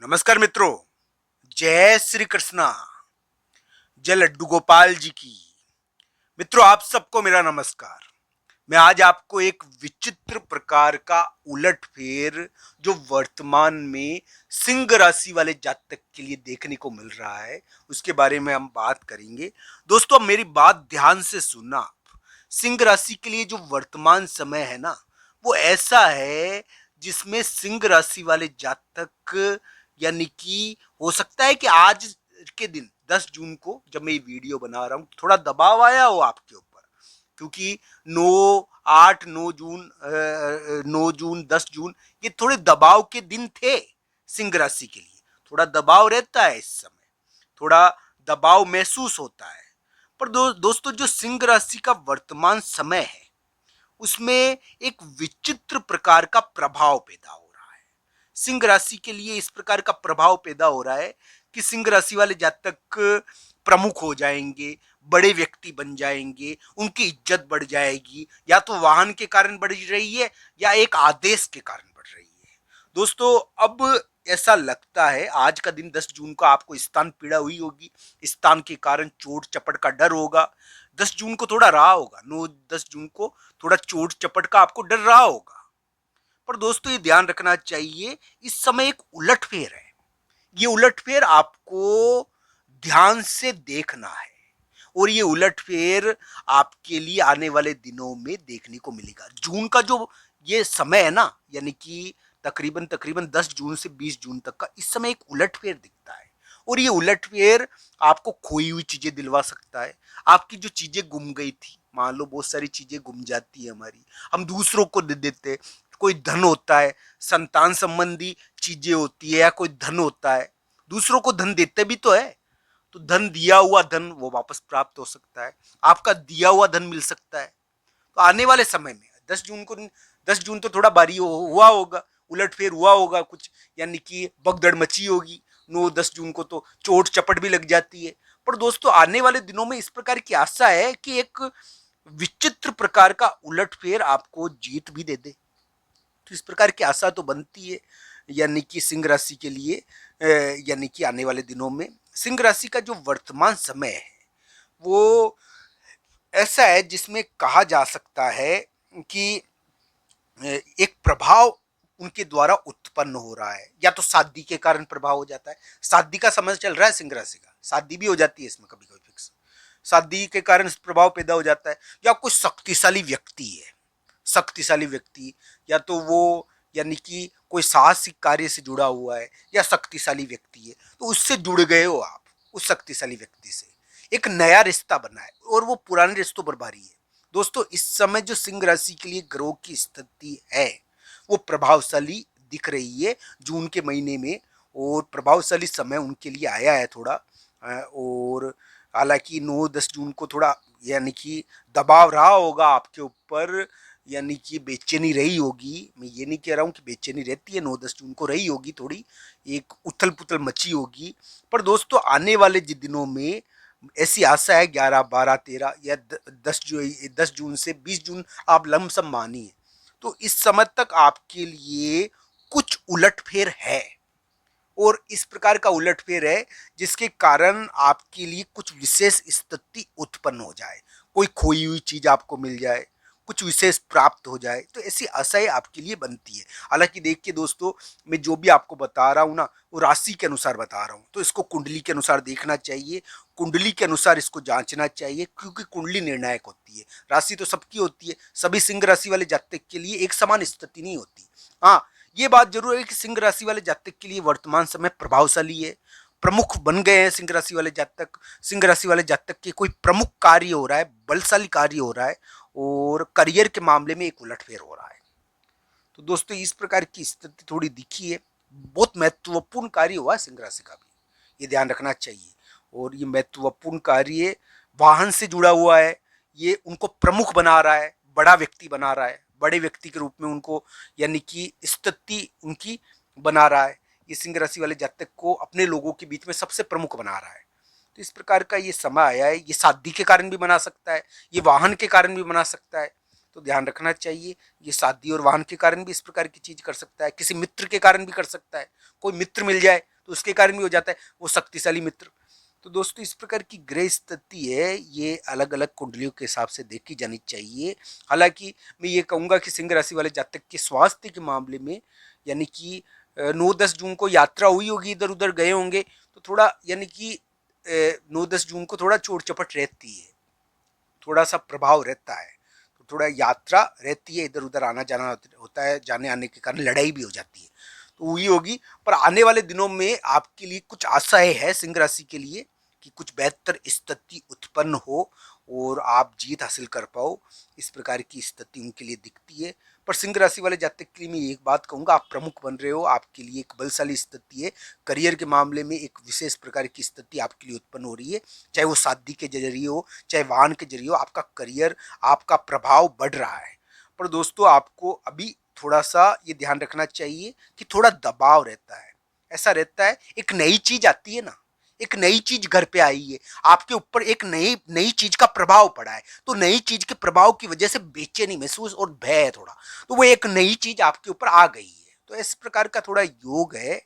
नमस्कार मित्रों। जय श्री कृष्णा। जय लड्डू गोपाल जी की। मित्रों, आप सबको मेरा नमस्कार। मैं आज आपको एक विचित्र प्रकार का उलटफेर जो वर्तमान में सिंह राशि वाले जातक के लिए देखने को मिल रहा है, उसके बारे में हम बात करेंगे। दोस्तों, अब मेरी बात ध्यान से सुनना आप। सिंह राशि के लिए जो वर्तमान समय है ना, वो ऐसा है जिसमें सिंह राशि वाले जातक, यानी कि हो सकता है कि आज के दिन 10 जून को जब मैं ये वीडियो बना रहा हूं, थोड़ा दबाव आया हो आपके ऊपर, क्योंकि 9 जून 10 जून ये थोड़े दबाव के दिन थे सिंह राशि के लिए। थोड़ा दबाव रहता है इस समय, थोड़ा दबाव महसूस होता है। पर दोस्तों, जो सिंह राशि का वर्तमान समय है उसमें एक विचित्र प्रकार का प्रभाव पैदा हो रहा है। सिंह राशि के लिए इस प्रकार का प्रभाव पैदा हो रहा है कि सिंह राशि वाले जातक प्रमुख हो जाएंगे, बड़े व्यक्ति बन जाएंगे, उनकी इज्जत बढ़ जाएगी। या तो वाहन के कारण बढ़ रही है या एक आदेश के कारण बढ़ रही है। दोस्तों, अब ऐसा लगता है आज का दिन 10 जून को आपको स्थान पीड़ा हुई होगी, स्थान के कारण चोट चपट का डर होगा। 10 जून को थोड़ा रहा होगा, 9-10 जून को थोड़ा चोट चपट का आपको डर रहा होगा। पर दोस्तों, ये ध्यान रखना चाहिए, इस समय एक उलटफेर है। ये उलटफेर आपको ध्यान से देखना है और ये उलटफेर आपके लिए आने वाले दिनों में देखने को मिलेगा। जून का जो ये समय है ना, यानी कि तकरीबन तकरीबन 10 जून से 20 जून तक का, इस समय एक उलटफेर दिखता है। और ये उलटफेर आपको खोई हुई चीजें दिलवा सकता है। आपकी जो चीजें गुम गई थी, मान लो बहुत सारी चीजें गुम जाती है हमारी, हम दूसरों को दे देते। कोई धन होता है, संतान संबंधी चीजें होती है, या कोई धन होता है, दूसरों को धन देते भी तो है। तो धन, दिया हुआ धन वो वापस प्राप्त हो सकता है, आपका दिया हुआ धन मिल सकता है। तो आने वाले समय में 10 जून को, 10 जून तो थोड़ा भारी हुआ होगा, उलटफेर हुआ होगा कुछ, यानी कि भगदड़ मची होगी। 9-10 जून को तो चोट चपट भी लग जाती है। पर दोस्तों, आने वाले दिनों में इस प्रकार की आशा है कि एक विचित्र प्रकार का उलटफेर आपको जीत भी दे दे। तो इस प्रकार की आशा तो बनती है, यानी कि सिंह राशि के लिए। यानी कि आने वाले दिनों में सिंह राशि का जो वर्तमान समय है वो ऐसा है जिसमें कहा जा सकता है कि एक प्रभाव उनके द्वारा उत्पन्न हो रहा है। या तो शादी के कारण प्रभाव हो जाता है, शादी का समय चल रहा है सिंह राशि का, शादी भी हो जाती है इसमें कभी कभी फिक्स। शादी के कारण प्रभाव पैदा हो जाता है, या कोई शक्तिशाली व्यक्ति है, शक्तिशाली व्यक्ति, या तो वो यानी कि कोई साहसिक कार्य से जुड़ा हुआ है या शक्तिशाली व्यक्ति है, तो उससे जुड़ गए हो आप, उस शक्तिशाली व्यक्ति से एक नया रिश्ता बना है और वो पुराने रिश्तों पर भारी है। दोस्तों, इस समय जो सिंह राशि के लिए ग्रहों की स्थिति है वो प्रभावशाली दिख रही है जून के महीने में। और प्रभावशाली समय उनके लिए आया है थोड़ा। और हालांकि 9-10 जून को थोड़ा यानी कि दबाव रहा होगा आपके ऊपर, यानी कि बेचैनी रही होगी। मैं ये नहीं कह रहा हूँ कि बेचैनी रहती है, 9-10 जून को रही होगी, थोड़ी एक उथल पुथल मची होगी। पर दोस्तों, आने वाले दिनों में ऐसी आशा है 11, 12, 13 या 10 जून से 20 जून आप लमसम मानिए, तो इस समय तक आपके लिए कुछ उलटफेर है। और इस प्रकार का उलटफेर है जिसके कारण आपके लिए कुछ विशेष स्थिति उत्पन्न हो जाए, कोई खोई हुई चीज आपको मिल जाए, कुछ विशेष प्राप्त हो जाए, तो ऐसी आशाएं आपके लिए बनती है। हालांकि देखिए दोस्तों, मैं जो भी आपको बता रहा हूँ ना, वो राशि के अनुसार बता रहा हूँ, तो इसको कुंडली के अनुसार देखना चाहिए, कुंडली के अनुसार इसको जांचना चाहिए, क्योंकि कुंडली निर्णायक होती है। राशि तो सबकी होती है, सभी सिंह राशि वाले जातक के लिए एक समान स्थिति नहीं होती। हाँ, ये बात जरूर है कि सिंह राशि वाले जातक के लिए वर्तमान समय प्रभावशाली है, प्रमुख बन गए हैं सिंह राशि वाले जातक। सिंह राशि वाले जातक के कोई प्रमुख कार्य हो रहा है, बलशाली कार्य हो रहा है, और करियर के मामले में एक उलटफेर हो रहा है। तो दोस्तों, इस प्रकार की स्थिति थोड़ी दिखी है। बहुत महत्वपूर्ण कार्य हुआ है सिंह राशि का भी, ये ध्यान रखना चाहिए। और ये महत्वपूर्ण कार्य वाहन से जुड़ा हुआ है, ये उनको प्रमुख बना रहा है, बड़ा व्यक्ति बना रहा है, बड़े व्यक्ति के रूप में उनको यानी कि स्थिति उनकी बना रहा है। ये सिंह राशि वाले जातक को अपने लोगों के बीच में सबसे प्रमुख बना रहा है। तो इस प्रकार का ये समय आया है, ये शादी के कारण भी बना सकता है, ये वाहन के कारण भी बना सकता है। तो ध्यान रखना चाहिए, ये शादी और वाहन के कारण भी इस प्रकार की चीज कर सकता है, किसी मित्र के कारण भी कर सकता है। कोई मित्र मिल जाए तो उसके कारण भी हो जाता है वो शक्तिशाली मित्र। तो दोस्तों इस प्रकार की ग्रह स्थिति है, ये अलग अलग कुंडलियों के हिसाब से देखी जानी चाहिए। हालांकि मैं ये कहूँगा कि सिंह राशि वाले जातक के स्वास्थ्य के मामले में, यानी कि 9-10 जून को यात्रा हुई होगी, इधर उधर गए होंगे, तो थोड़ा यानी कि 9-10 जून को थोड़ा चोट चपट रहती है, थोड़ा सा प्रभाव रहता है, तो थोड़ा यात्रा रहती है, इधर उधर आना जाना होता है, जाने आने के कारण लड़ाई भी हो जाती है, तो वही होगी। पर आने वाले दिनों में आपके लिए कुछ आशाएं है सिंह राशि के लिए कि कुछ बेहतर स्थिति उत्पन्न हो और आप जीत हासिल कर पाओ, इस प्रकार की स्थिति उनके लिए दिखती है। पर सिंह राशि वाले जातक के लिए मैं एक बात कहूंगा, आप प्रमुख बन रहे हो, आपके लिए एक बलशाली स्थिति है। करियर के मामले में एक विशेष प्रकार की स्थिति आपके लिए उत्पन्न हो रही है, चाहे वो शादी के जरिए हो, चाहे वाहन के जरिए हो, आपका करियर, आपका प्रभाव बढ़ रहा है। पर दोस्तों आपको अभी थोड़ा सा ये ध्यान रखना चाहिए कि थोड़ा दबाव रहता है, ऐसा रहता है, एक नई चीज आती है ना, एक नई चीज घर पे आई है, आपके ऊपर एक नई नई चीज का प्रभाव पड़ा है, तो नई चीज के प्रभाव की वजह से बेचैनी महसूस और भय है थोड़ा, तो वो एक नई चीज आपके ऊपर आ गई है, तो इस प्रकार का थोड़ा योग है।